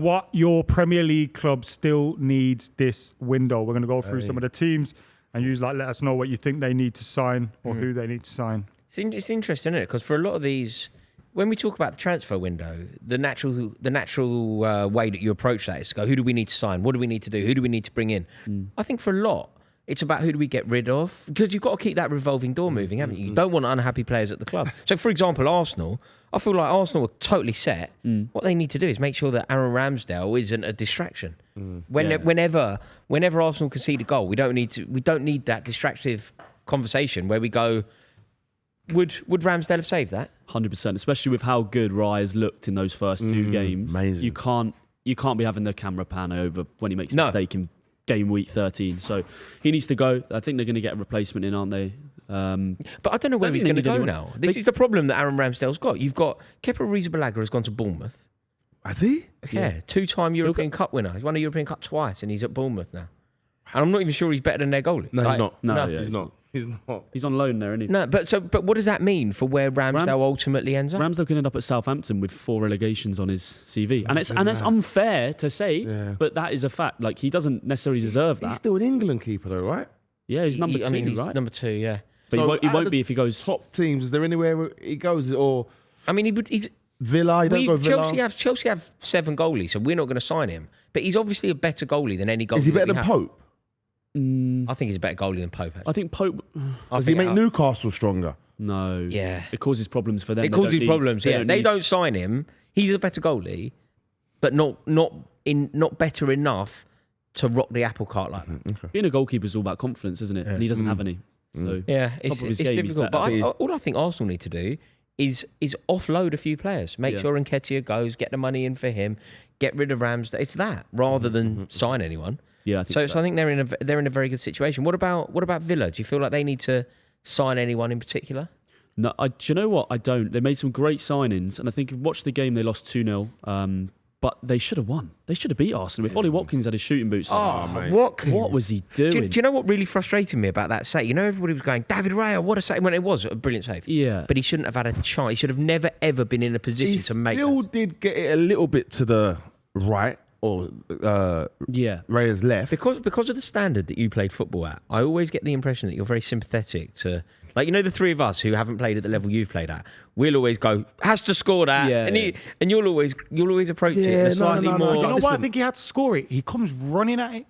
What your Premier League club still needs this window? We're going to go through some of the teams and let us know what you think they need to sign or who they need to sign. It's interesting, isn't it? Because for a lot of these, when we talk about the transfer window, the natural way that you approach that is to go, who do we need to sign? What do we need to do? Who do we need to bring in? I think for a lot, it's about who do we get rid of? Because you've got to keep that revolving door moving, haven't you? You don't want unhappy players at the club. So, for example, Arsenal, I feel like Arsenal are totally set. What they need to do is make sure that Aaron Ramsdale isn't a distraction. Whenever Arsenal concede a goal, we don't need that distractive conversation where we go, would Ramsdale have saved that? 100%, especially with how good Raya's looked in those first two games. Amazing. You can't be having the camera pan over when he makes a mistake in game week 13. So he needs to go. I think they're going to get a replacement in, aren't they? But I don't know where he's going to go now. This is the problem that Aaron Ramsdale's got. You've got Kepa Arrizabalaga has gone to Bournemouth. Has he? Yeah, two-time European Cup winner. He's won a European Cup twice, and he's at Bournemouth now. And I'm not even sure he's better than their goalie. No, he's not. No, he's not. He's not. He's on loan there, isn't he? No, but what does that mean for where Ramsdale ultimately ends up? Ramsdale can end up at Southampton with 4 relegations on his CV, and it's unfair to say, but that is a fact. Like, he doesn't necessarily deserve that. He's still an England keeper, though, right? Yeah, he's number 2, he's right? Number 2, yeah. But So he won't be if he goes top teams. Is there anywhere where he goes? Or I mean, he's Villa? You don't go Villa. Chelsea have 7 goalies, so we're not going to sign him. But he's obviously a better goalie than any goalie. Is he better than Pope? I think he's a better goalie than Pope. Actually. I think Pope. Does he make Newcastle stronger? No. Yeah. It causes problems for them. It causes problems. They don't sign him. He's a better goalie, but not better enough to rock the apple cart like that. Okay. Being a goalkeeper is all about confidence, isn't it? And he doesn't have any. So It's difficult. But all I think Arsenal need to do is offload a few players. Make sure Nketiah goes, get the money in for him, get rid of Ramsdale. It's that rather than sign anyone. Yeah, I think so I think they're in a very good situation. What about Villa? Do you feel like they need to sign anyone in particular? No, do you know what? I don't. They made some great signings, and I think if you watch the game, they lost 2-0. But they should have won. They should have beat Arsenal. If Ollie Watkins had his shooting boots on, what was he doing? Do you know what really frustrated me about that save? You know, everybody was going, David Raya, what a save. When it was a brilliant save. Yeah. But he shouldn't have had a chance. He should have never, ever been in a position to make He still did get it a little bit to the right, or Raya's left. Because of the standard that you played football at, I always get the impression that you're very sympathetic to, like, you know, the three of us who haven't played at the level you've played at. We'll always go, has to score that, and you'll always approach it in a slightly more. You know why I think he had to score it? He comes running at it.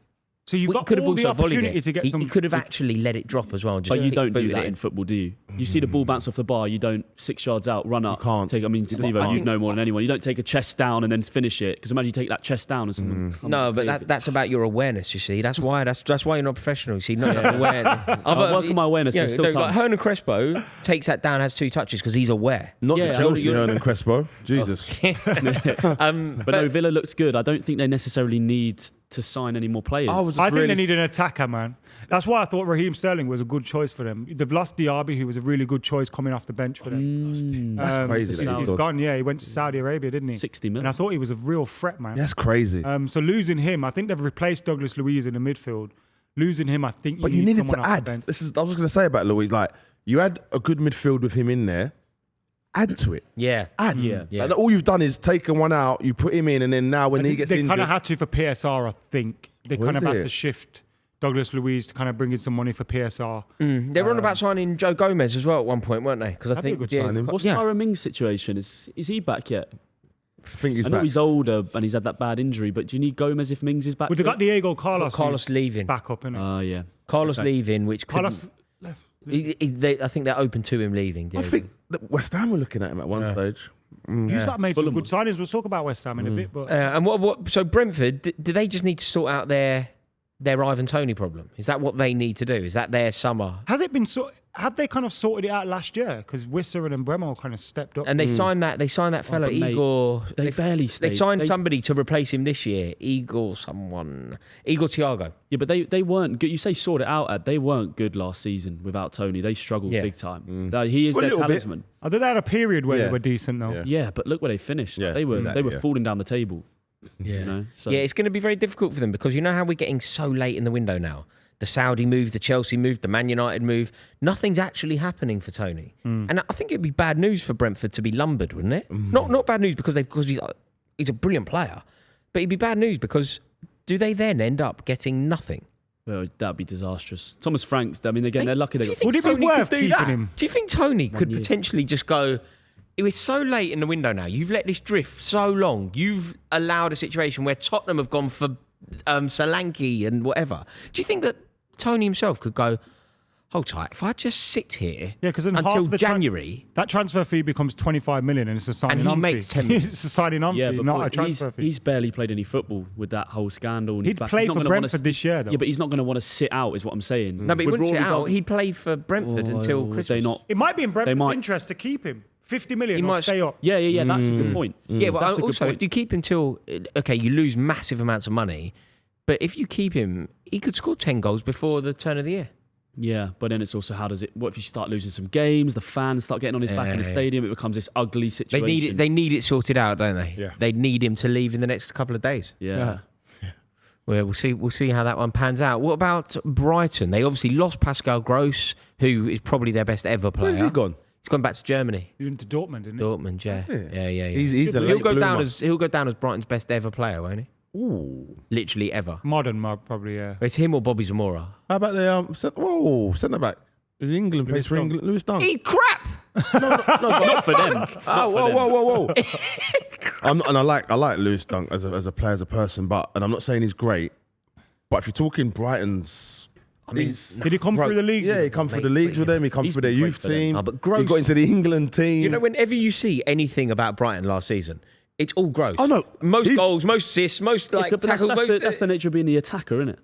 So you've got all the opportunity to get some. He could have actually let it drop as well. But you don't do that in football, do you? You see the ball bounce off the bar, you don't 6 yards out, run up. You can't. Take. I mean, Steve-O, you'd know more than anyone. You don't take a chest down and then finish it. Because imagine you take that chest down and someone. No, but that's about your awareness. You see, that's why you're not professional. You see, not aware. I work on my awareness. There's still time. Like Hernan Crespo takes that down, has 2 touches because he's aware. Not the Chelsea Hernan Crespo. Jesus. But no, Villa looks good. I don't think they necessarily need to sign any more players. I think they need an attacker, man. That's why I thought Raheem Sterling was a good choice for them. They've lost Diaby, who was a really good choice coming off the bench for them. That's crazy. He's gone, yeah. He went to Saudi Arabia, didn't he? 60 million. And I thought he was a real threat, man. That's crazy. So losing him, I think they've replaced Douglas Luiz in the midfield. Losing him, I think But you needed to add. I was going to say about Luiz, like, you had a good midfield with him in there. Add to it. Yeah. Add. Yeah. And all you've done is taken one out, you put him in, and then now when he gets injured... They kind of had to for PSR, I think. They kind of had to shift Douglas Luiz to kind of bring in some money for PSR. They were on about signing Joe Gomez as well at one point, weren't they? Because I think good signing. What's Tyron Mings' situation? Is he back yet? I think he's I know back. he's older and he's had that bad injury, but do you need Gomez if Mings is back? Well, they got Diego Carlos leaving. Back up, innit? Oh, yeah. Carlos leaving, which Carlos left. I think they're open to him leaving. I think that West Ham were looking at him at one stage. He's not made some good signings. We'll talk about West Ham in a bit. But and what? So Brentford, do they just need to sort out their Ivan Toney problem? Is that what they need to do? Is that their summer? Has it been have they kind of sorted it out last year? Because Wissa and Bremo kind of stepped up. And they signed that fellow Igor. They barely stayed. They signed somebody to replace him this year. Igor Thiago. Yeah, but they weren't good. You say sort it out. They weren't good last season without Tony. They struggled big time. He is their talisman. I think they had a period where they were decent though. Yeah, but look where they finished. They were falling down the table. Yeah. You know? It's going to be very difficult for them because you know how we're getting so late in the window now. The Saudi move, the Chelsea move, the Man United move. Nothing's actually happening for Tony. And I think it'd be bad news for Brentford to be lumbered, wouldn't it? Not bad news because he's a brilliant player. But it'd be bad news because do they then end up getting nothing? Well, that'd be disastrous. Thomas Franks, I mean, again, they're lucky they got... Would it be worth do keeping that? him? Do you think Tony could year. potentially just go, it was so late in the window now, you've let this drift so long, you've allowed a situation where Tottenham have gone for Solanke and whatever. Do you think that Tony himself could go, hold tight, if I just sit here until January... that transfer fee becomes 25 million and it's a signing and on he makes fee. 10 million. It's a signing on fee, but not a transfer fee. He's barely played any football with that whole scandal. And He'd play for Brentford this year, though. Yeah, but he's not going to want to sit out, is what I'm saying. No, but he With wouldn't sit Rory's out. on- He'd play for Brentford until Christmas. It might be in Brentford's might- interest to keep him. 50 million He or might stay up. Yeah, that's a good point. Yeah, but That's a good also, point. if you keep him till... Okay, you lose massive amounts of money, but if you keep him, he could score 10 goals before the turn of the year. Yeah, but then it's also what if you start losing some games, the fans start getting on his back in the stadium, it becomes this ugly situation. They need it sorted out, don't they? Yeah. They need him to leave in the next couple of days. Yeah. Well, we'll see how that one pans out. What about Brighton? They obviously lost Pascal Gross, who is probably their best ever player. Where's he gone? He's gone back to Germany. He's into Dortmund, isn't he? Dortmund, yeah. Yeah. He's a He'll late go down bloomer. as Brighton's best ever player, won't he? Ooh. Literally ever. Modern, probably, yeah. It's him or Bobby Zamora. How about the centre back? In England, plays for England. Lewis Dunk. Eat crap! No, but not for them. Whoa. And I like Lewis Dunk as a player, as a person, and I'm not saying he's great. But if you're talking Brighton's, Did he come through the league? Yeah, he come through the leagues with them. He come through their been great youth for them. team. Oh, but Gross- He got into the England team. You know, whenever you see anything about Brighton last season, it's all Gross. Oh, no. Most goals, most assists, most But tackles. that's the nature of being the attacker, isn't it?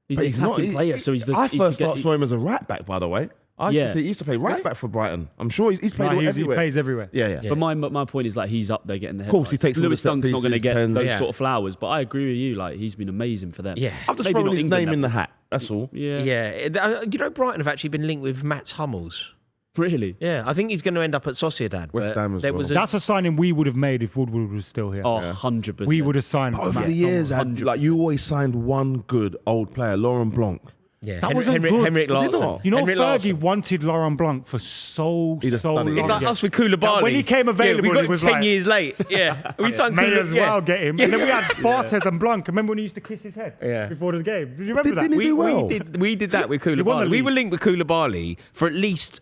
He's But an attacking player, so he's the... I he's first the- saw him as a right back, by the way. He used to play right back for Brighton. I'm sure he's played He everywhere. plays everywhere. Yeah. But my point is, like, he's up there getting the headlines. Of course, he takes all Lewis the set Dunk's not going to pieces, get pens. those Yeah. sort of flowers, but I agree with you. Like, he's been amazing for them. Yeah. I've just Maybe thrown not his England name in level. the hat. That's all. Yeah. Yeah. You know, Brighton have actually been linked with Mats Hummels. Really? Yeah, I think he's going to end up at Sociedad. West but Ham as there well. was That's a signing we would have made if Woodward was still here. Oh, 100%. We would have signed. Over Matt the years, Thomas. you always signed one good old player, Laurent Blanc. Yeah. That wasn't good. Henrik Was it Larsson. not? You know, Henrik Fergie Larsson. wanted Laurent Blanc for so He just done it. long. It's like Yeah. us with Koulibaly. When he came available, we got he him was 10 like- years late. Yeah, we signed May Koulibaly. as well get him. And then we had Yeah. Barthez and Blanc. Remember when he used to kiss his head before the game? Do you remember that? Didn't he do well? We did that with won the Koulibaly. We league. were linked with Koulibaly for at least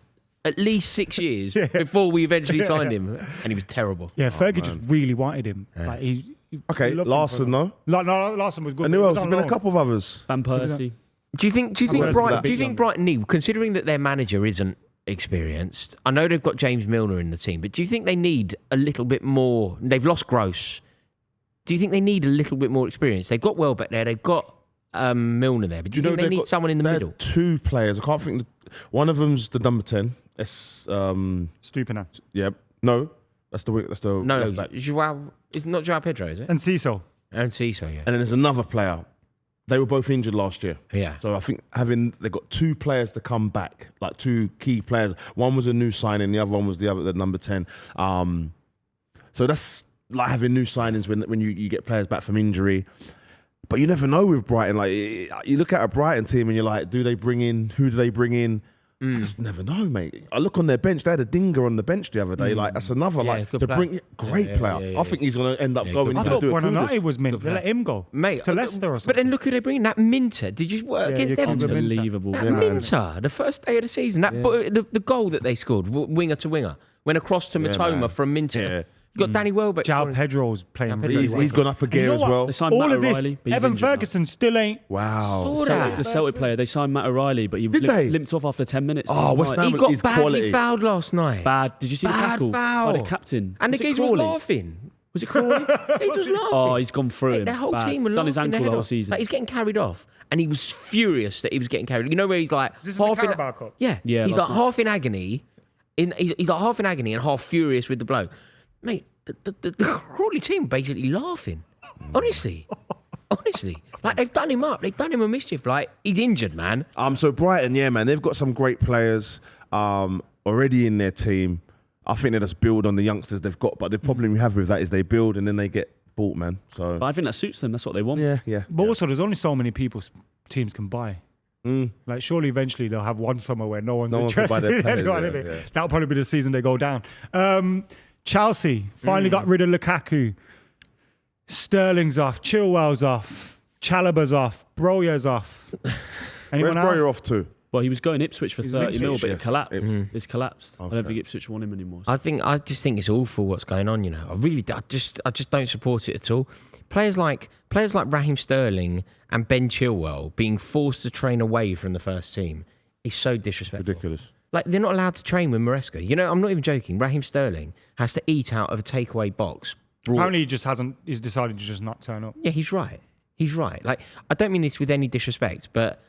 6 years before we eventually signed him, and he was terrible. Yeah, Fergie just really wanted him. Like, he Okay, loved him Larson, for- no? No, Larson was good. And He who was else? on There's been a loan. couple of others. Van Persie. Do you think Where's Brighton? that Do you big think one? Brighton need, considering that their manager isn't experienced? I know they've got James Milner in the team, but do you think they need a little bit more? They've lost Gross. Do you think they need a little bit more experience? They've got Welbeck there. They've got Milner there, but do you think they they've need got- someone in the they had middle? two players. I can't think. One of them's the number 10. Stupina. Yeah. No, that's the No, left back. Joao. It's not Joao Pedro, is it? And Ciso. And Ciso, yeah. And then there's another player. They were both injured last year. Yeah. So I think they've got two players to come back, like two key players. One was a new signing, the other one was the number 10. So that's like having new signings when you get players back from injury. But you never know with Brighton. Like you look at a Brighton team and you're like, who do they bring in? I just never know, mate. I look on their bench. They had a Dinger on the bench the other day. Like that's another good to player. bring great player. Yeah. I think he's going to end up Yeah, going. good I He's thought gonna do a Buonanotte kudos. was mint. They let him go. Mate, to Leicester or but something. then look who they bring in. That Minter. Did you work against you can't Everton? remember. Unbelievable. That Yeah. Minter, the first day of the season, the goal that they scored, winger to winger, went across to Matoma man. from Minter. Yeah. You got Danny Welbeck. Joao scoring. Pedro's playing Pedro. really well. He's gone up a And you gear know as what? well. They signed All Matt of this, O'Reilly, but he's Evan injured now. Ferguson still ain't. Wow. Saw that. The Celtic player, they signed Matt O'Reilly, but he Did they? limped off after 10 minutes. Oh, last West night. Ham- He got He's badly quality. fouled last night. Bad. Did you see the Bad tackle foul. by the captain? And the Was it geezer was Crawley? laughing. Was it Crawley? He was laughing. Oh, he's gone through Mate, him. their whole Bad. team were Done his laughing their ankle the head whole off. season. Like, he's getting carried off, and he was furious that he was getting carried. You know where he's like Is this in the half in Carabao Cup? yeah, Yeah, he's last like night. half in agony. He's like half in agony and half furious with the blow. Mate, the Crawley team were basically laughing. Honestly, like they've done him up. They've done him a mischief. Like he's injured, man. So Brighton, yeah, man, they've got some great players already in their team. I think they just build on the youngsters they've got, but the problem you have with that is they build and then they get bought, man. So But I think that suits them. That's what they want. yeah. But also, there's only so many people teams can buy. Like, surely eventually they'll have one summer where no one's No one can buy interested their in players, anyone, yeah, innit? yeah. That'll probably be the season they go down. Chelsea finally got rid of Lukaku. Sterling's off, Chilwell's off, Chalobah's off, Broya's off. Where's Broya off to? Well, he was going Ipswich for 30 mil, but it collapsed. It's collapsed. Okay. I don't think Ipswich want him anymore. I just think it's awful what's going on. I just don't support it at all. Players like Raheem Sterling and Ben Chilwell being forced to train away from the first team is so disrespectful. Ridiculous. Like, they're not allowed to train with Maresca. I'm not even joking. Raheem Sterling has to eat out of a takeaway box. Apparently he's decided to just not turn up. Yeah, he's right. Like, I don't mean this with any disrespect, but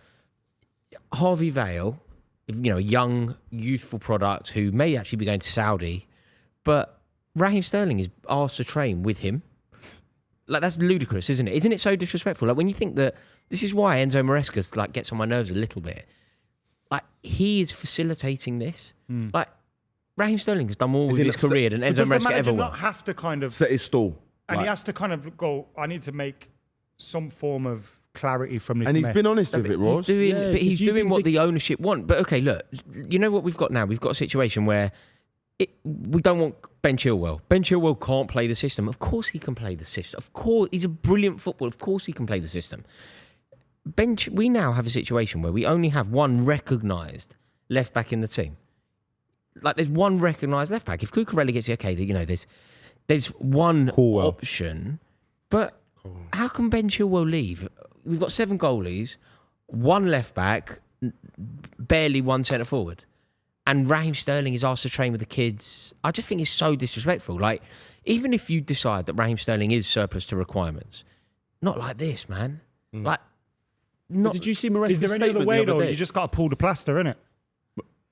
Harvey Vale, a young, youthful product who may actually be going to Saudi, but Raheem Sterling is asked to train with him. Like, that's ludicrous, isn't it? Isn't it so disrespectful? Like, when you think that this is why Enzo Maresca gets on my nerves a little bit. Like, he is facilitating this. Like, Raheem Sterling has done more with his career than Enzo Maresca ever will. Not have to kind of set his stall, and he has to kind of go. I need to make some form of clarity from this. And he's been honest with it, Ross. He's doing what the ownership want. But okay, look, you know what we've got now? We've got a situation where we don't want Ben Chilwell. Ben Chilwell can't play the system. Of course he can play the system. Of course, he's a brilliant footballer. Of course he can play the system. We now have a situation where we only have one recognised left back in the team. Like, there's one recognised left back. If Cucurella gets it, okay, there's one option. But how can Ben Chilwell leave? We've got 7 goalies, 1 left back, barely 1 centre forward. And Raheem Sterling is asked to train with the kids. I just think it's so disrespectful. Like, even if you decide that Raheem Sterling is surplus to requirements, not like this, man. Like, not. Did you see Maresca's Is there any other way though? You just got to pull the plaster, innit?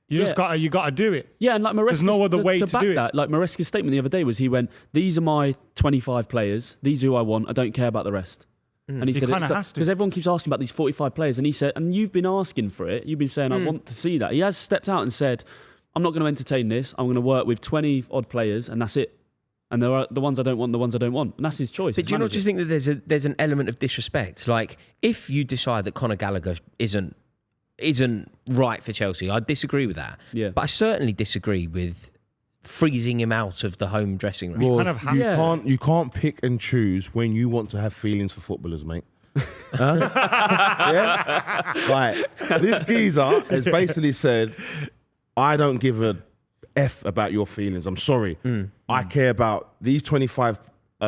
You got to do it. Yeah, and like Maresca, there's no other way to back do that. it. Like Maresca's statement the other day was, he went, "These are my 25 players. These are who I want. I don't care about the rest." And he said, kind of has to, because everyone keeps asking about these 45 players, and he said, and you've been asking for it. You've been saying, "I want to see that." He has stepped out and said, "I'm not going to entertain this. I'm going to work with 20 odd players, and that's it. And there are the ones I don't want, the ones I don't want." And that's his choice. But do you not just think that there's an element of disrespect? Like, if you decide that Conor Gallagher isn't right for Chelsea, I disagree with that. Yeah. But I certainly disagree with freezing him out of the home dressing room. Well, you can't pick and choose when you want to have feelings for footballers, mate. Huh? Yeah? Like, this geezer has basically said, "I don't give a F about your feelings. I'm sorry. I care about these 25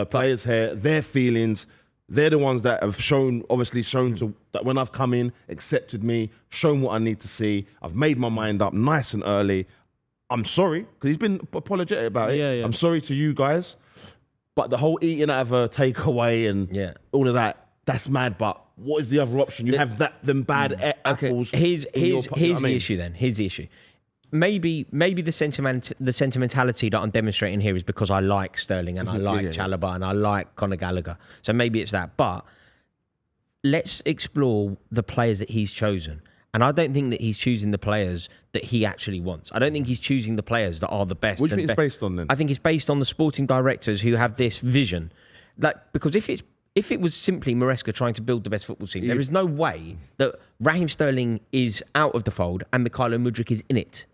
players here, their feelings. They're the ones that have shown to that when I've come in, accepted me, shown what I need to see. I've made my mind up nice and early. I'm sorry," because he's been apologetic about it. Yeah. "I'm sorry to you guys, but the whole eating out of a takeaway and all of that, that's mad. But what is the other option? You have them bad apples." Here's the issue then. Here's the issue. Maybe the sentimentality that I'm demonstrating here is because I like Sterling and I like Chalobah and I like Conor Gallagher. So maybe it's that. But let's explore the players that he's chosen. And I don't think that he's choosing the players that he actually wants. I don't think he's choosing the players that are the best. What do you think it's based on then? I think it's based on the sporting directors who have this vision. Because if it was simply Maresca trying to build the best football team, there is no way that Raheem Sterling is out of the fold and Mykhailo Mudryk is in it.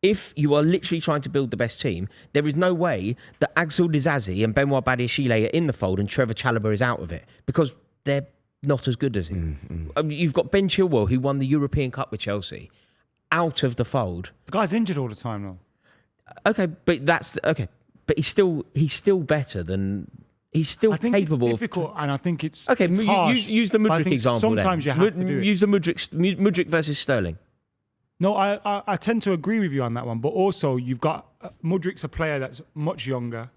If you are literally trying to build the best team, there is no way that Axel Dizazi and Benoit Badiashile are in the fold and Trevor Chalobah is out of it, because they're not as good as him. You've got Ben Chilwell, who won the European Cup with Chelsea, out of the fold. The guy's injured all the time though. Okay, but that's okay. But he's still better than. He's still capable. It's difficult, and I think it's okay. It's harsh, use the Mudryk example. Sometimes then. you have to do it. Use the Mudryk versus Sterling. No, I tend to agree with you on that one. But also, you've got Mudryk's a player that's much younger,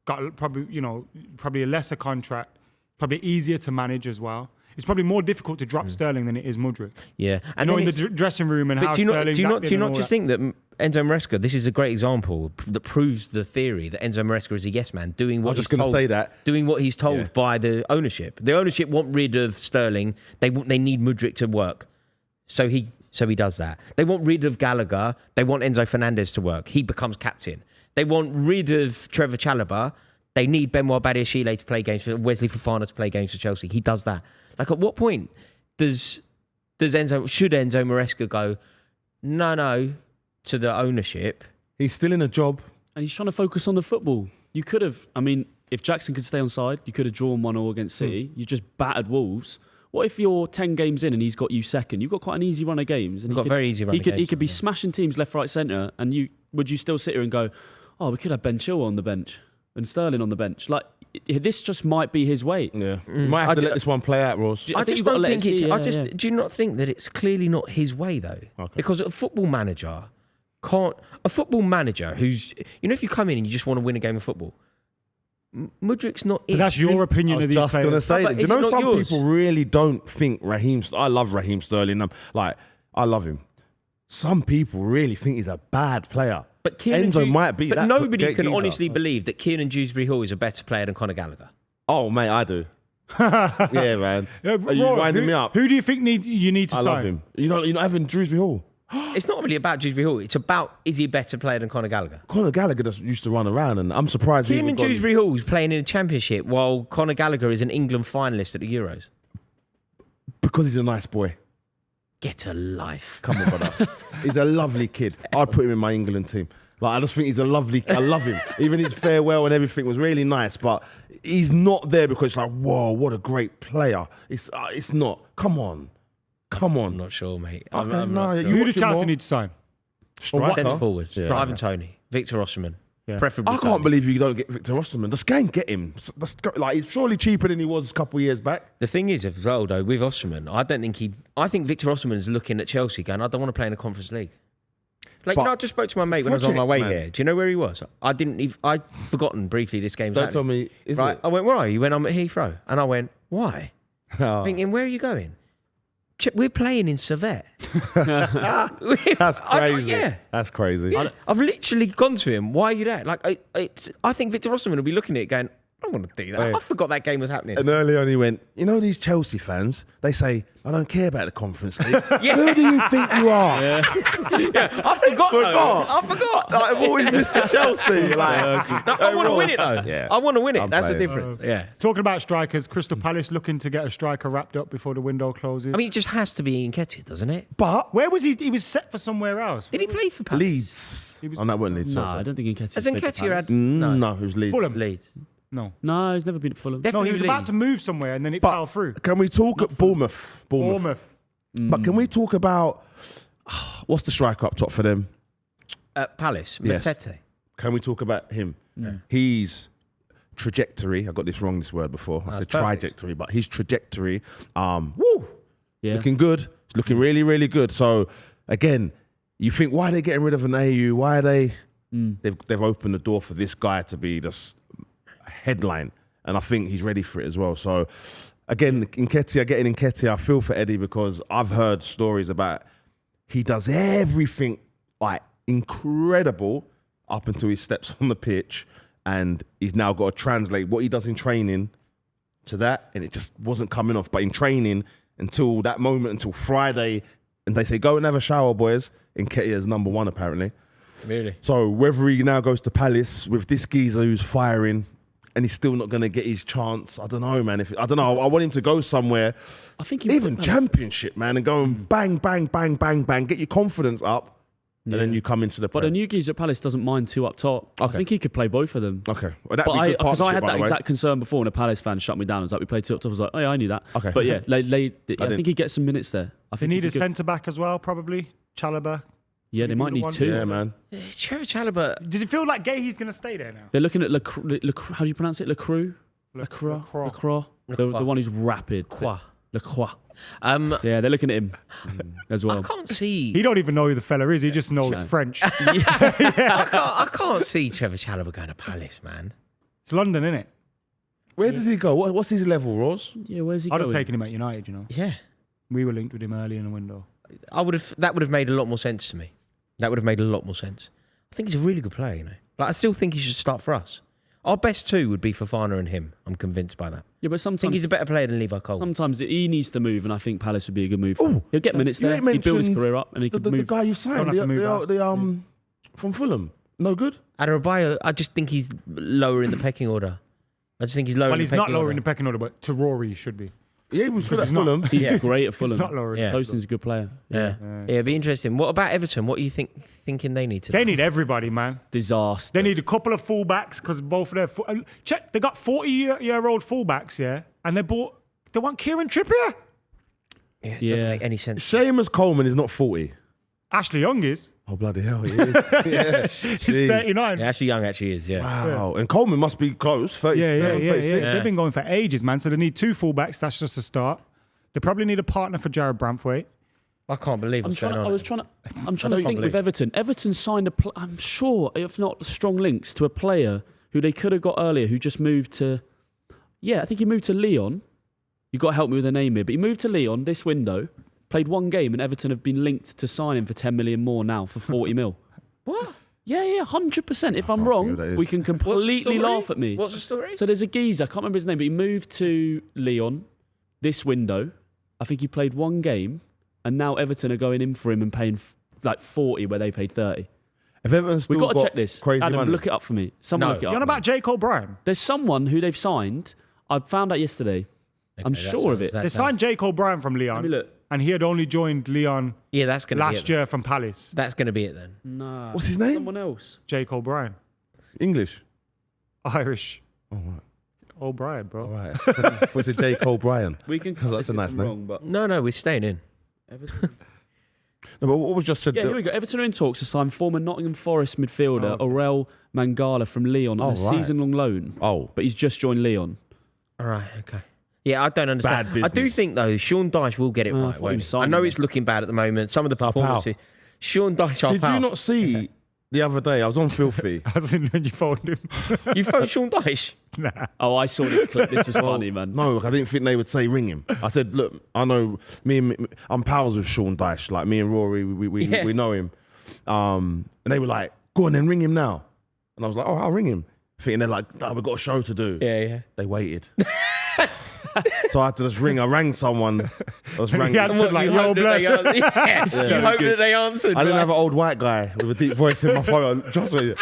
got probably a lesser contract, probably easier to manage as well. It's probably more difficult to drop Sterling than it is Mudryk. Yeah, and in the dressing room and how Sterling's do you not just think that Enzo Maresca? This is a great example that proves the theory that Enzo Maresca is a yes man, doing what doing what he's told by the ownership. The ownership want rid of Sterling. They need Mudryk to work, so he does that. They want rid of Gallagher. They want Enzo Fernandez to work. He becomes captain. They want rid of Trevor Chalobah. They need Benoit Badiashile to play games for Wesley Fofana to play games for Chelsea. He does that. Like, at what point should Enzo Maresca go, no, to the ownership? He's still in a job. And he's trying to focus on the football. You could have, if Jackson could stay on side, you could have drawn 1-1 against City. You just battered Wolves. What if you're 10 games in and he's got you second? You've got quite an easy run of games. And We've got a very easy run of games. He could be smashing teams left, right, centre. And would you still sit here and go, oh, we could have Ben Chilwell on the bench and Sterling on the bench? Like, this just might be his weight. Yeah. You might have to let this one play out, Ross. I just don't think it's... Do you not think that it's clearly not his way, though? Okay. Because a football manager can't... A football manager who's... You know, if you come in and you just want to win a game of football, Mudrik's not it. But that's your opinion of these players. I was just going to say that. But Do you is it know not some yours? people really don't think Raheem... I love Raheem Sterling. I love him. Some people really think he's a bad player. But Enzo might be But that nobody great can geezer. honestly believe that Kieran Dewsbury Hall is a better player than Conor Gallagher. Oh, mate, I do. Yeah, man. Are you Roy, winding me up? Who do you think you need to I sign? love him. You're not having Dewsbury Hall. It's not really about Dewsbury Hall. It's about, is he a better player than Conor Gallagher? Conor Gallagher just used to run around, and I'm surprised he Kieran even got... Dewsbury Hall is playing in a championship while Conor Gallagher is an England finalist at the Euros. Because he's a nice boy. Get a life. Come on, brother. He's a lovely kid. I'd put him in my England team. Like, I just think he's a lovely... I love him. Even his farewell and everything was really nice, but he's not there because it's like, whoa, what a great player. It's not. Come on. I'm not sure, mate. I'm Okay, not sure. Who do watch him Chelsea more. need to sign? Striker? Centre forwards. Yeah. Ivan Toney. Victor Osimhen. Yeah. Preferably I Toney. can't believe you don't get Victor Osimhen. Just go and get him. He's surely cheaper than he was a couple of years back. The thing is, as well, though, with Osimhen, I think Victor Osimhen is looking at Chelsea going, I don't want to play in a Conference League. Like, But I just spoke to my mate when I was on my way project, man. here. Do you know where he was? I'd forgotten briefly this game's Don't happening. tell me, is Right, it? I went, where are you? He went, I'm at Heathrow. And I went, why? Oh. Thinking, where are you going? We're playing in Servette. That's crazy. Yeah. That's crazy. Yeah. I've literally gone to him. Why are you there? Like, I think Victor Osimhen will be looking at it going, I don't want to do that. Yeah. I forgot that game was happening. And early on he went, you know these Chelsea fans, they say, I don't care about the Conference League. Yeah. Who do you think you are? Yeah, I forgot. Though. I forgot. I've always missed the Chelsea. No, I want to win it though. Yeah. I want to win it. I'm That's the playing. difference. Yeah. Talking about strikers, Crystal Palace looking to get a striker wrapped up before the window closes. I mean, it just has to be Nketiah, doesn't it? But where was he? He was set for somewhere else. Did he play for Palace? Leeds. He was- Oh, that wasn't Leeds. No, sorry. I don't think Nketiah. Has Nketiah had... No, it was Leeds. Fulham. Leeds. No. No, he's never been at Fulham. No, Definitely he was Leeds. about to move somewhere and then it fell through. Can we talk at Bournemouth? Bournemouth. But can we talk about what's the striker up top for them? Palace. Yes. Matete. Can we talk about him? His trajectory. I got this wrong. This word before. I said it's perfect. trajectory, but his trajectory. Woo, Yeah. looking good. It's looking really, really good. So again, you think why are they getting rid of an AU? Why are they? They've opened the door for this guy to be this headline, and I think he's ready for it as well. So again, getting Nketiah, I feel for Eddie because I've heard stories about he does everything like incredible up until he steps on the pitch, and he's now got to translate what he does in training to that, and it just wasn't coming off. But in training, until that moment, until Friday, and they say go and have a shower, boys. Nketiah is number one apparently. Really? So whether he now goes to Palace with this geezer who's firing and he's still not going to get his chance, I don't know, man. I don't know. I want him to go somewhere, I think he even would- Championship, man, and go and bang, bang, bang, bang, bang, get your confidence up, and then you come into the But play. a new geezer at Palace doesn't mind two up top. I Okay. think he could play both of them. Okay, well, that'd But be I, good because I partnership, had by that the way. exact concern before when a Palace fan shut me down. I was like, we played two up top. I was like, oh yeah, I knew that. Okay. But yeah, I didn't. think he'd get some minutes there. I They think need he'd a be good. centre back as well, probably. Chalobah. Yeah, they might the need one- two. Yeah, man. Trevor Chalobah. Does it feel like Gahey's going to stay there now? They're looking at how do you pronounce it? Lacroix? Lacroix. Lacroix. The one who's rapid. Lacroix. Lacroix. I Yeah, they're looking at him as well. can't see. He don't even know who the fella is. He just knows French. I can't see Trevor Chalobah going to Palace, man. It's London, isn't it? Where does he go? What's his level, Ross? Yeah, where's he I'd going? have taken him at United, you know. Yeah. We were linked with him early in the window. That would have made a lot more sense to me. That would have made a lot more sense. I think he's a really good player, you know. Like, I still think he should start for us. Our best two would be Fofana and him. I'm convinced by that. Yeah, but I think sometimes he's a better player than Levi Cole. sometimes he needs to move, and I think Palace would be a good move. For him. He'll get minutes you there. ain't He'd build his mentioned career up, and he could The move. guy you signed, Don't have to move us. from Fulham, no good. Adebayo, I just think he's lower in the pecking order. I just think he's lower Well, in the he's pecking not order. lower in the pecking order, but to Rory he should be. Yeah, he was good at he's not- Fulham. He's great at Fulham. It's not Laurie. Yeah. Tosin's a good player. Yeah. It'd be interesting. What about Everton? What are you thinking they need to They do? need everybody, man. Disaster. They need a couple of fullbacks because both of their check. They got 40-year-old fullbacks, yeah, and they want Kieran Trippier. Yeah, it Yeah. doesn't make any sense. Seamus Coleman is not 40. Ashley Young is. Oh, bloody hell, he is. Yeah. He's Jeez. 39. Yeah, actually, Young actually is. Yeah. Wow. And Coleman must be close, 37, 36. They've been going for ages, man. So they need 2 fullbacks. That's just a start. They probably need a partner for Jared Branthwaite. I can't believe what's going on. I'm trying to think with Everton. Everton signed I'm sure, if not strong links, to a player who they could have got earlier who just moved to, I think he moved to Lyon. You've got to help me with the name here. But he moved to Lyon this window, played 1 game, and Everton have been linked to sign him for 10 million more now for 40 mil. What? Yeah, 100%. If I'm can't think who wrong, that is. we can completely story? laugh at me. What's the story? So there's a geezer, I can't remember his name, but he moved to Lyon this window. I think he played 1 game, and now Everton are going in for him and paying like 40 where they paid 30. Have Everton still We've got to got check this. crazy Adam, money? look it up for me. Someone No. look it up. You on about Jake O'Brien? There's someone who they've signed. I found out yesterday. I'm Okay, that sure of sounds- it. that They sounds- signed Jake O'Brien from Let me Lyon, look. and he had only joined Lyon Yeah, that's going to be last it. year from Palace. That's going to be it then. Nah. What's his name? Someone else. Jake O'Brien, English. Irish. Oh, right. O'Brien, bro. All right. Was it Jake O'Brien? We can That's cut this a if nice I'm name. wrong, but No, we're staying in. Everton. No, but what was just said? Yeah, here we go. Everton are in talks to sign former Nottingham Forest midfielder Aurel Mangala from Lyon on a Oh, right. season-long loan. Oh, But he's just joined Lyon. All right, okay. Yeah, I don't understand. Bad I do business. think, though, Sean Dyche will get it I right, thought he won't was he? I signing know him. it's looking bad at the moment. Some of the pal. performances. Sean Dyche, our did pal. you not see the other day? I was on Filthy. As in when you phoned him. You phoned Sean Dyche? Nah. Oh, I saw this clip. This was funny, man. No, I didn't think they would say ring him. I said, look, I know I'm pals with Sean Dyche. Like me and Rory, we know him. And they were like, go on then, ring him now. And I was like, oh, I'll ring him. Thinking they're like, oh, we've got a show to do. Yeah. They waited. So I had to just ring. I rang someone. I was rang. He had I to- like, you yo, hope that blood. they answered. Yes, you hope that they answered. didn't like- have an old white guy with a deep voice in my phone. Trust me.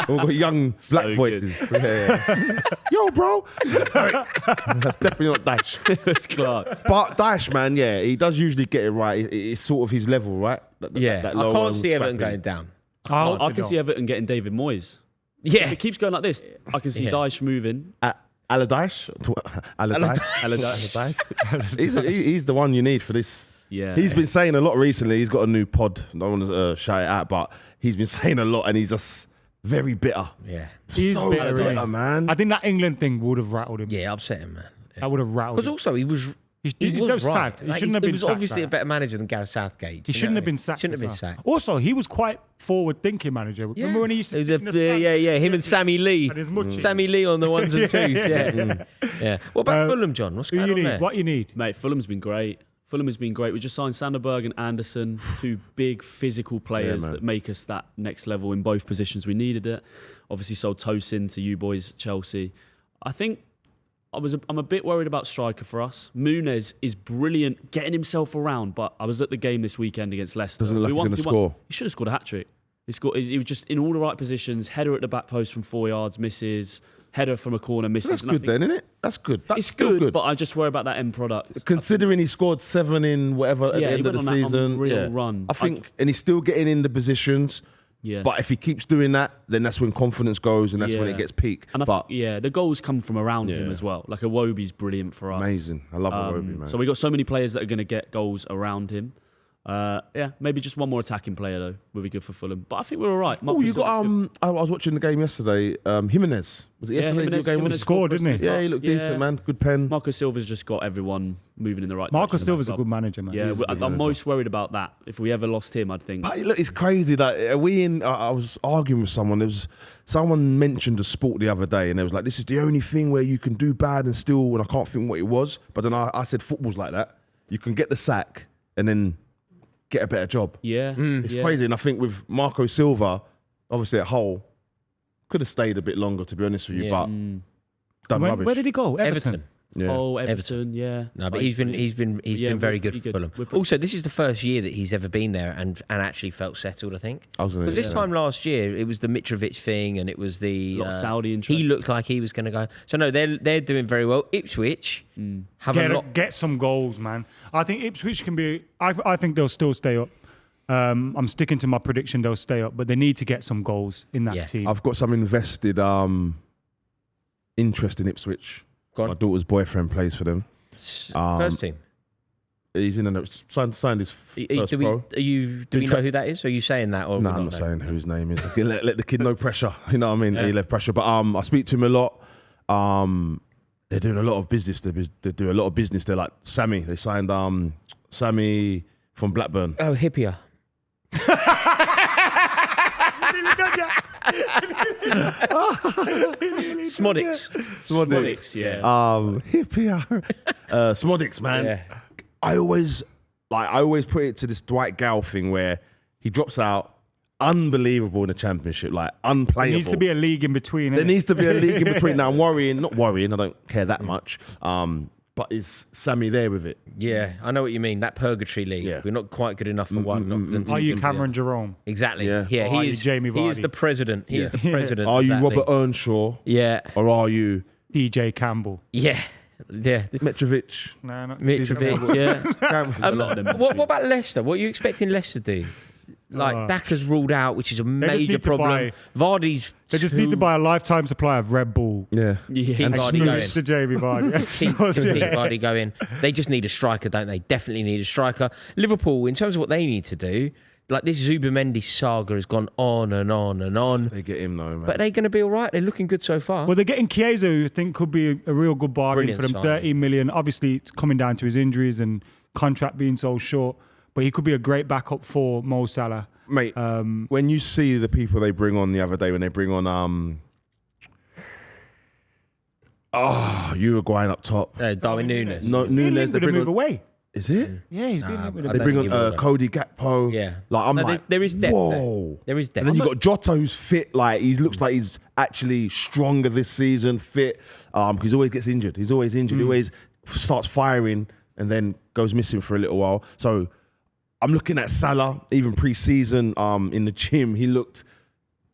We've got young black good. voices. Yeah. Yo, bro. That's definitely not Dash. It's class. But Dash, man, yeah, he does usually get it right. It's sort of his level, right? Yeah, that I lower can't see Everton scrapping. going down. I can see Everton getting David Moyes. If Yeah. it keeps going like this, I can see Yeah. Dyche moving. Allardyce? Allardyce. He's the one you need for this. Yeah. He's been saying a lot recently. He's got a new pod. I don't want to shout it out, but he's been saying a lot and he's just very bitter. Yeah. He's so bitter, bitter, isn't he? man. I think that England thing would have rattled him. Yeah, upset him, man. That would have rattled Because him. also he was He was was right. sacked. He shouldn't have He been was sacked obviously like a better manager than Gareth Southgate. He shouldn't have been sacked. Shouldn't have as been well. sacked. Also, he was quite forward-thinking manager. Remember when he used to sit in the stand? Yeah. Him and Sammy Lee. And his muchy. Sammy Lee on the ones and twos. Yeah. What about Fulham, John? What's Who going you on need? there? What you need? Mate, Fulham's been great. Fulham has been great. We just signed Sanderberg and Anderson, 2 big physical players man. that make us that next level in both positions. We needed it. Obviously sold Tosin to you boys, Chelsea. I think I'm a bit worried about striker for us. Muniz is brilliant getting himself around, but I was at the game this weekend against Leicester. Doesn't look like he's gonna He score. He should have scored a hat-trick. He was just in all the right positions. Header at the back post from 4 yards, misses. Header from a corner, misses. That's And I good think then, isn't it? That's good. That's It's still good, but I just worry about that end product. Considering he scored 7 in whatever at Yeah, the he end of went the on that season, unreal run. I think, and he's still getting in the positions. Yeah. But if he keeps doing that, then that's when confidence goes, and that's when Yeah. it gets peak. And But the goals come from around him Yeah. as well. Like Iwobi's brilliant for us. amazing, I love Iwobi, man. So we got so many players that are going to get goals around him. Maybe just one more attacking player though would be good for Fulham. But I think we're all right. Oh, Marcus you got Silva's good. I was watching the game yesterday. Jimenez, was it yesterday? Jimenez- Your game Jimenez was scored, didn't he? Yeah, he looked decent, man. Good pen. Marcus Silva's just got everyone moving in the right Marcus direction. Silva's a Club. good manager, man. Yeah, He's a good I'm manager. most worried about that. If we ever lost him, I'd think. But look, it's crazy that I was arguing with someone. There was someone mentioned a sport the other day, and they was like, "This is the only thing where you can do bad and still." And I can't think what it was, but then I said, "Football's like that. You can get the sack and then get a better job." Yeah, It's crazy, and I think with Marco Silva, obviously at Hull, could have stayed a bit longer, to be honest with you, Yeah. but done rubbish. Where did he go? Everton. Yeah. Oh, Everton, yeah. No, but he's been very good for Fulham. Also, this is the first year that he's ever been there and actually felt settled, I think. Because this time last year, it was the Mitrovic thing and it was the Saudi interest. He looked like he was going to go. So no, they're doing very well. Ipswich have a lot. Get some goals, man. I think Ipswich can be. I think they'll still stay up. I'm sticking to my prediction they'll stay up, but they need to get some goals in that team. I've got some invested interest in Ipswich. My daughter's boyfriend plays for them. First team. He's in signed his first pro. Do we know who that is? Are you saying that? Or no, I'm not saying who his name is. let the kid know pressure. You know what I mean? Yeah. He left pressure. But I speak to him a lot. They're doing a lot of business. They do a lot of business. They're like Sammy. They signed Sammy from Blackburn. Oh, Hippier. Smodix, yeah. Hippier. Smodix, man. Yeah. I always put it to this Dwight Gale thing where he drops out, unbelievable in the championship, like unplayable. There needs to be a league in between. There needs to be a league in between. Now I'm not worrying, I don't care that much. But is Sammy there with it? Yeah, I know what you mean. That purgatory league. Yeah. We're not quite good enough for one. Are you Cameron Jerome? Exactly. Yeah. He is Jamie Vardy? He is the president. He is the president. Are you Robert league. Earnshaw? Yeah. Or are you DJ Campbell? Yeah. Yeah. Mitrovic? No, not Mitrovic. Yeah. What about Leicester? What are you expecting Leicester to do? Like Daka's ruled out, which is a major problem. Vardy's. They just need to buy a lifetime supply of Red Bull. Yeah. And snooze to Jamie Vardy. Keep Vardy going. They just need a striker, don't they? Definitely need a striker. Liverpool, in terms of what they need to do, like this Zubimendi saga has gone on and on and on. They get him though, man. But they're going to be all right. They're looking good so far. Well, they're getting Chiesa, who I think could be a real good bargain for them. 30 million. Obviously, it's coming down to his injuries and contract being so short. But he could be a great backup for Mo Salah. Mate, when you see the people they bring on the other day, when they bring on Uruguayan up top. Darwin Nunes. No, Nunes. They bring move away. Is it? Yeah, he's been with They bring on Cody Gakpo. Yeah. Like there is depth. Whoa. There is depth. And then you got Jota, who's fit. Like he looks like he's actually stronger this season, fit. Because he always gets injured. He's always injured. He always starts firing and then goes missing for a little while. So I'm looking at Salah, even pre-season in the gym. He looked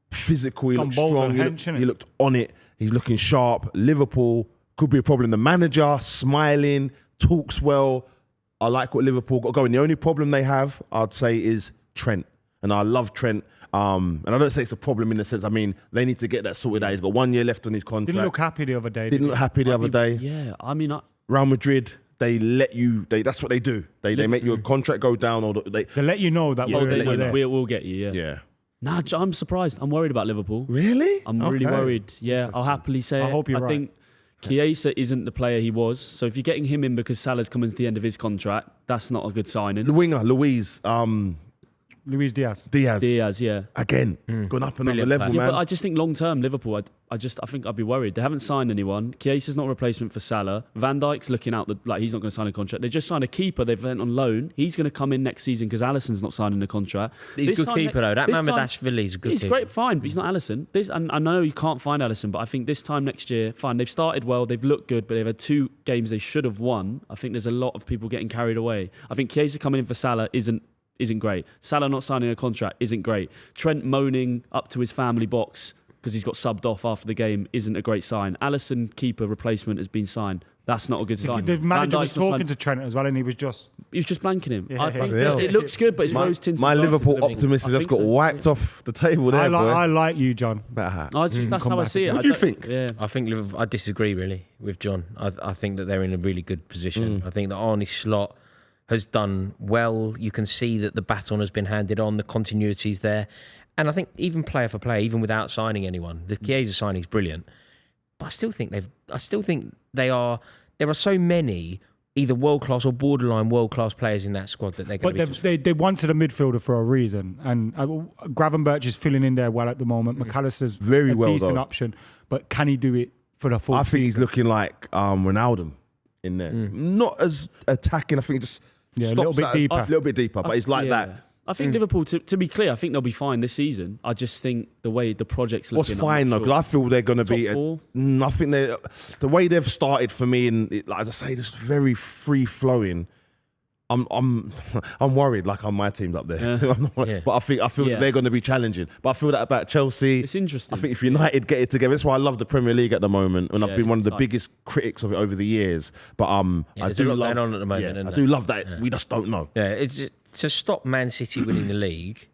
physical. He looked strong. He looked on it. He's looking sharp. Liverpool could be a problem. The manager, smiling, talks well. I like what Liverpool got going. The only problem they have, I'd say, is Trent. And I love Trent. And I don't say it's a problem in the sense, I mean, they need to get that sorted out. He's got 1 year left on his contract. Didn't look happy the other day. Didn't look happy the other day. Yeah, I mean... Real Madrid... They let you. That's what they do. They make your contract go down, or they let you know that we'll get you. Yeah. Yeah. Nah, I'm surprised. I'm worried about Liverpool. Really? I'm really worried. Yeah, I'll happily say I hope you're right. I think Chiesa isn't the player he was. So if you're getting him in because Salah's coming to the end of his contract, that's not a good signing. The winger, Luis Diaz. Diaz, yeah. Again, gone up another level, man. Yeah, but I just think long term, Liverpool, I think I'd be worried. They haven't signed anyone. Chiesa's not a replacement for Salah. Van Dijk's looking out like he's not going to sign a contract. They just signed a keeper. They've went on loan. He's going to come in next season because Alisson's not signing a contract. He's a good keeper though. That Mamardashvili's a good keeper. He's great, fine, but he's not Alisson. And I know you can't find Alisson, but I think this time next year, fine. They've started well. They've looked good, but they've had 2 games they should have won. I think there's a lot of people getting carried away. I think Chiesa coming in for Salah isn't great. Salah not signing a contract isn't great. Trent moaning up to his family box because he's got subbed off after the game isn't a great sign. Alisson, keeper replacement, has been signed. That's not a good sign. The manager was talking to Trent as well, and he was just blanking him. Yeah. I think it looks good, but it's rose-tinted. My Liverpool optimism just got wiped off the table there, I like you, John. Better hat. That's how I see it. What do you think? Yeah. I think I disagree really with John. I think that they're in a really good position. I think that Arne Slot has done well. You can see that the baton has been handed on, the continuity's there. And I think even player for player, even without signing anyone, the Chiesa signing's brilliant. But I still think there are so many either world-class or borderline world-class players in that squad that they're going to be... They wanted a midfielder for a reason. And Gravenberch is filling in there well at the moment. McAllister's very well, decent option. But can he do it for the full I think season? he's looking like Ronaldo in there. Not as attacking. I think just a little bit deeper. A little bit deeper, but he's like that. I think Liverpool, to be clear, I think they'll be fine this season. I just think the way the project's looking... What's fine, though, because I feel they're going to be... four. I think the way they've started for me, and like, as I say, just very free-flowing. I'm worried, like on my team's up there. Yeah. But I feel that they're going to be challenging. But I feel that about Chelsea. It's interesting. I think if United get it together, that's why I love the Premier League at the moment, and I've been one of the biggest critics of it over the years. But I there's do a lot love, going on at the moment, isn't I there? do love that. We just don't know. Yeah, it's to stop Man City winning the league.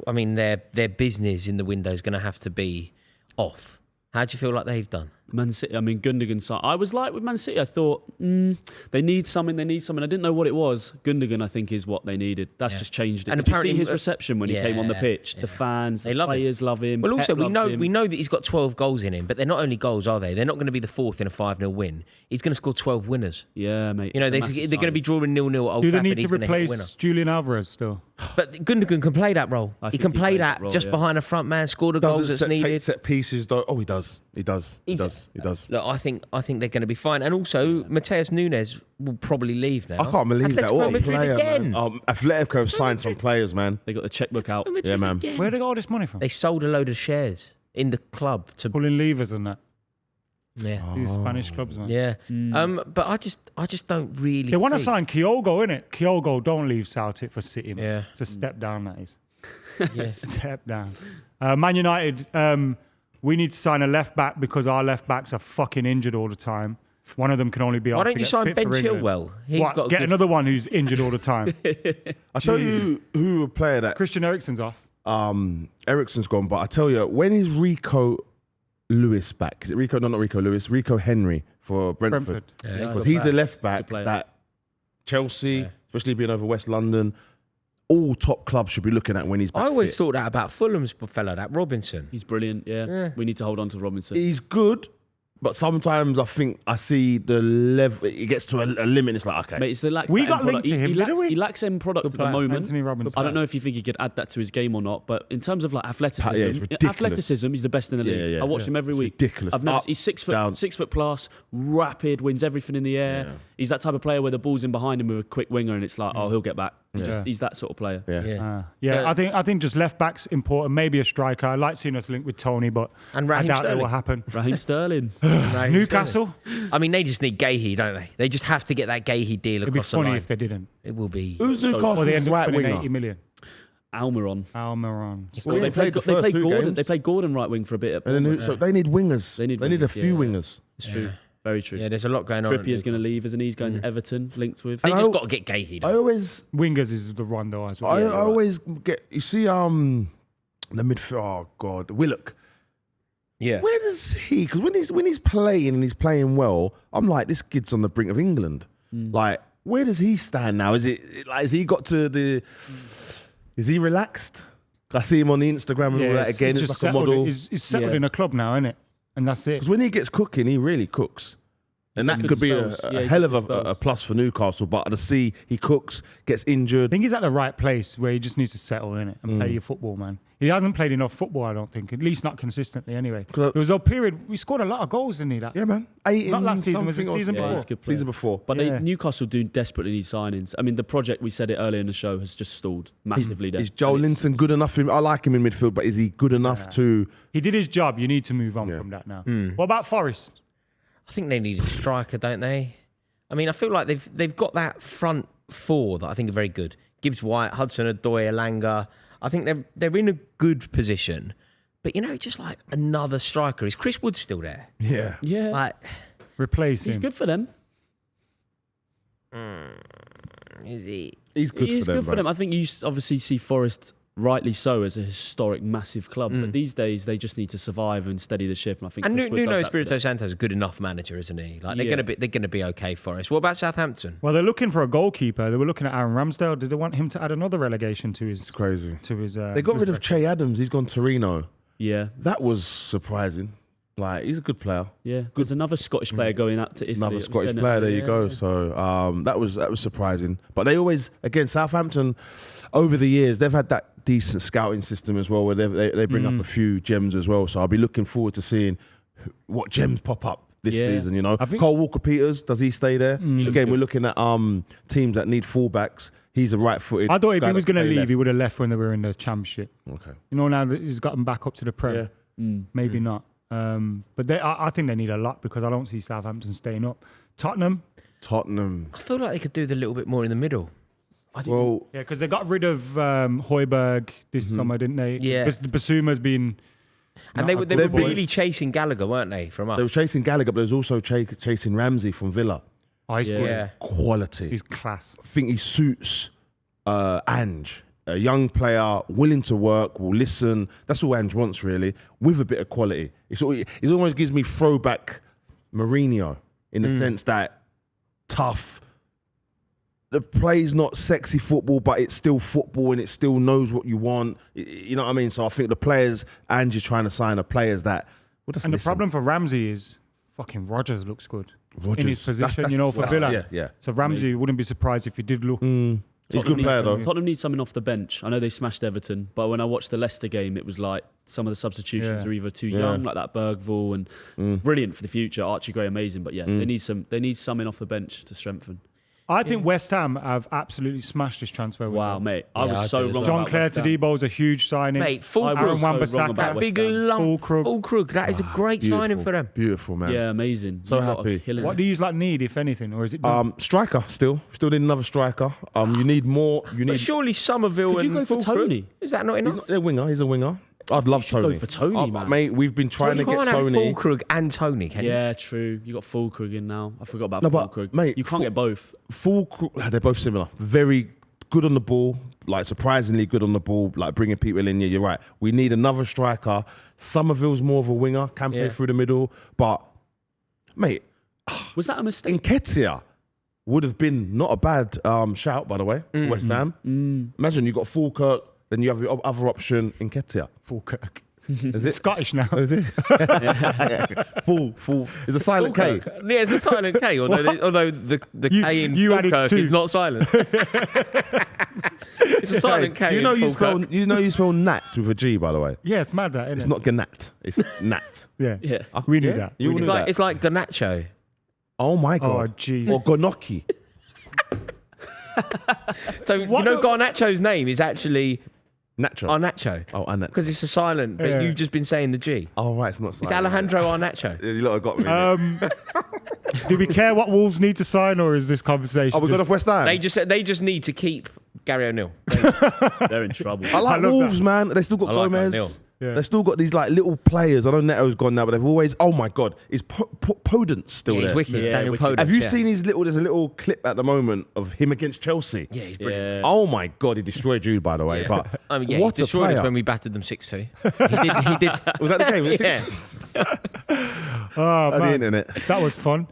I mean, their business in the window is going to have to be off. How do you feel like they've done? Man City, I mean, Gundogan side. I was like with Man City, I thought, they need something. I didn't know what it was. Gundogan, I think, is what they needed. That's just changed it. And Did you see apparently- his reception when he came on the pitch? The fans, the players love him. Well, also, Pep loves him. we know that he's got 12 goals in him, but they're not only goals, are they? They're not going to be the fourth in a 5-0 win. He's going to score 12 winners. Yeah, mate. You know, they're going to be drawing 0-0 at Old Do they Trafford. need to He's gonna hit a winner. replace Julian Alvarez still? But Gundogan can play that role. I He think can he play plays that that role, just yeah. behind a front man, score the goals that's needed. Set pieces, though. Oh, he does. He does. Look, I think they're going to be fine. And also, Mateus Nunes will probably leave now. I can't believe that. Atletico What a Madrid player, again. man. Atletico have signed some players, man. They got the checkbook out. Madrid Yeah, man. again. Where do they get all this money from? They sold a load of shares in the club to. Pulling levers and that. Yeah. These Spanish clubs, man. Yeah. But I just don't really. They want to see- sign Kyogo, innit? Kyogo, don't leave Celtic for City, man. Yeah. It's a step down, that is. Yeah. Step down. Man United, we need to sign a left back because our left backs are fucking injured all the time. One of them can only be. Why asked don't to you get sign fit Ben for England. Chilwell? He's What, got a get good- another one who's injured all the time. I tell you who a player that Christian Eriksen's off. Eriksen's gone, but I tell you, when is Rico Lewis back? Is it Rico? No, not Rico Lewis. Rico Henry for Brentford. Yeah, Because he's a left back player. that Chelsea, especially being over West London, all top clubs should be looking at when he's back I always fit. thought that about Fulham's fella, that Robinson. He's brilliant, yeah. We need to hold on to Robinson. He's good, but sometimes I think I see the level. It gets to a limit. It's like, okay, Mate, it's the lacks We that got end linked product. to him, he didn't lacks, we? he lacks end product at the player. moment. Anthony Robinson. I don't know if you think he could add that to his game or not, but in terms of like athleticism, Yeah, it's ridiculous. athleticism, he's the best in the league. yeah. I watch him every It's week. ridiculous. I've never. Up, He's 6 foot, down. 6 foot plus, rapid, wins everything in the air. Yeah. He's that type of player where the ball's in behind him with a quick winger, and it's like, oh, he'll get back. He's that sort of player. yeah. Yeah. I think just left back's important. Maybe a striker. I like seeing us linked with Tony, but And I Raheem doubt it Sterling. will happen. Raheem Sterling. Raheem Newcastle. Sterling. I mean, they just need Gahey, don't they? They just have to get that Gahey deal It'd be across the funny line. if they didn't. It will be. Who's Or Newcastle's they end up right spending winger? 80 million. Almiron. Almiron. Well, They he played the first played two Gordon. games. They played Gordon right wing for a bit. At And then, Bournemouth. so they need wingers. They need a wingers, few yeah. wingers. It's true. Yeah. Very true. Yeah, there's a lot going on. Trippier's going to leave, isn't he? He's going to Everton, linked with. They And just I- got to get Gahey, I though. always, Wingers is the run though as well. I always get. You see, the midfield. Oh God, Willock. Yeah. Where does he? Because when he's playing and he's playing well, I'm like, this kid's on the brink of England. Like, where does he stand now? Is it like, has he got to the? Is he relaxed? I see him on the Instagram and all that again. It's like a settled, model. He's settled Yeah. in a club now, isn't it? And that's it. Because when he gets cooking, he really cooks. And that good could be spells. a Yeah, he hell gets of good spells. a plus for Newcastle. But to see he cooks, gets I injured. think he's at the right place where he just needs to settle in it and play your football, man. He hasn't played enough football, I don't think. At least not consistently, anyway. There was a period we scored a lot of goals, didn't he? That Yeah, man. 8 Not in last season, was it something or season something. before? he's a good player. Season before. But Yeah. Newcastle do desperately need signings. I mean, the project, we said it earlier in the show, has just stalled massively there. Is Joel And it's- Linton good enough? I like him in midfield, but is he good enough to? He did his job. You need to move on Yeah. from that now. What about Forest? I think they need a striker, don't they? I mean, I feel like they've got that front four that I think are very good. Gibbs White, Hudson-Odoi, Elanga. I think they're in a good position. But, just like another striker. Is Chris Wood still there? Yeah. Yeah, Like, Replace he's him. good for them. is he? He's good He is for them. good for bro. them. I think you obviously see Forest, rightly so, as a historic, massive club. But these days, they just need to survive and steady the ship. And I think And Chris Wood does Nuno that for Espirito them. Santo is a good enough manager, isn't he? Like Yeah. they're gonna be okay for us. What about Southampton? Well, they're looking for a goalkeeper. They were looking at Aaron Ramsdale. Did they want him to add another relegation to his? It's crazy. To his. They got rid of Che Adams. He's gone to Torino. Yeah, That was surprising. Like, he's a good player. yeah. There's another Scottish player going out to Italy. Another at the Scottish centre. player. There you Yeah. go. So that was surprising. But they always, again, Southampton, over the years, they've had that decent scouting system as well, where they bring up a few gems as well. So I'll be looking forward to seeing what gems pop up this Yeah. season. I think- Cole Walker-Peters, does he stay there? Again, we're looking at teams that need fullbacks. He's a right-footed. I thought if guy he was that going to play leave, left. he would have left when they were in the Championship. Okay. You know, now that he's got them back up to the Prem, maybe not. But I think they need a lot because I don't see Southampton staying up. Tottenham, Tottenham. I feel like they could do the little bit more in the middle. Well, yeah, because they got rid of Højbjerg this summer, didn't they? Yeah. Basuma's been. And not they a were good boy. really chasing Gallagher, weren't they, from us? they were chasing Gallagher, but they was also chasing Ramsey from Villa. Oh, he's good. Yeah. Quality. He's class. I think he suits Ange, a young player, willing to work, will listen. That's all Ange wants, really, with a bit of quality. It almost gives me throwback Mourinho in the sense that tough. The play's not sexy football, but it's still football and it still knows what you want. You know what I mean? So I think the players, Ange is trying to sign the players that. Well, just And listen. the problem for Ramsey is fucking Rodgers looks good in Rodgers, his position, for Villa. Yeah. So Ramsey wouldn't be surprised if he did look. He's a good player, though. Tottenham needs something off the bench. I know they smashed Everton, but when I watched the Leicester game, it was like some of the substitutions Yeah. are either too young, like that Bergvall, and brilliant for the future. Archie Gray, amazing, but yeah, they need something off the bench to strengthen. I think West Ham have absolutely smashed this transfer window. Wow, mate, I Yeah, I was so do as wrong. well. John about Clare West Ham. Tadibo is a huge signing. Mate, full I Aaron was so wrong Wan-Bissaka, about that West big Ham. lump, Fulkrug. Fulkrug. That is a great signing for them. Beautiful, man. Yeah, amazing. So You lot are happy. killing What it. do you like need, if anything, or is it? done? Striker still need another striker. You need more. You But need. surely Somerville Could you and go for Fulkrug- Tony? Is that not He's enough? not a winger. He's a winger. I'd love should Tony. go for Tony, man. Mate, we've been trying You to get can't have Tony. Fulkrug and Tony, can you? Yeah, true. You got Fulkrug in now. I forgot about No, but, Fulkrug. mate, You can't get both. They're both similar. Very good on the ball. Like surprisingly good on the ball. Like bringing people in. Yeah, you're right. We need another striker. Somerville's more of a winger. Can play Yeah. through the middle. But mate, Was that a mistake? Nketiah would have been not a bad shout, by the way. West Ham. Imagine you got Falkirk, then you have the other option, Nketiah. Fulkirk. Is it? Scottish now. Is it? Full. It's a silent K. Fulkrug. Yeah, it's a silent K, although the K in you added Fulkirk two. is not silent. It's a silent K. Do you know in you spell? Fulkirk. You know you spell Nat with a G, by the way. Yeah, it's mad that, isn't It's it? not Gnat. It's Nat. Yeah. Yeah. We knew Yeah? that. You We knew knew It's like that. it's like Garnacho. Oh my Oh, god. gee. Or Gonoki. So you know Garnacho's name is actually Nacho. Arnacho Oh, Annette. because it's a silent, but Yeah. you've just been saying the G. Oh right, it's not. It's silent, Alejandro Arnacho. Yeah, you lot have got me. innit? Do we care what Wolves need to sign, or is this conversation? Oh, we got just- off West Ham. They just need to keep Gary O'Neill. They're in trouble. I like I love Wolves, that. man. They still got I like Gomez. O'Neill. Yeah. They've still got these like little players. I know Neto's gone now, but they've always. Oh my god, is Podence still Yeah, he's there? wicked. Yeah, Daniel wicked. Podence. Have you yeah. seen his little? There's a little clip at the moment of him against Chelsea. Yeah, he's brilliant. Yeah. Oh my god, he destroyed Jude, by the way. Yeah. But I mean, yeah, what he a destroyed us player. when we battered them 6-2. He did. Was that the game? Was it Yeah. Oh, at the man. internet? That was fun.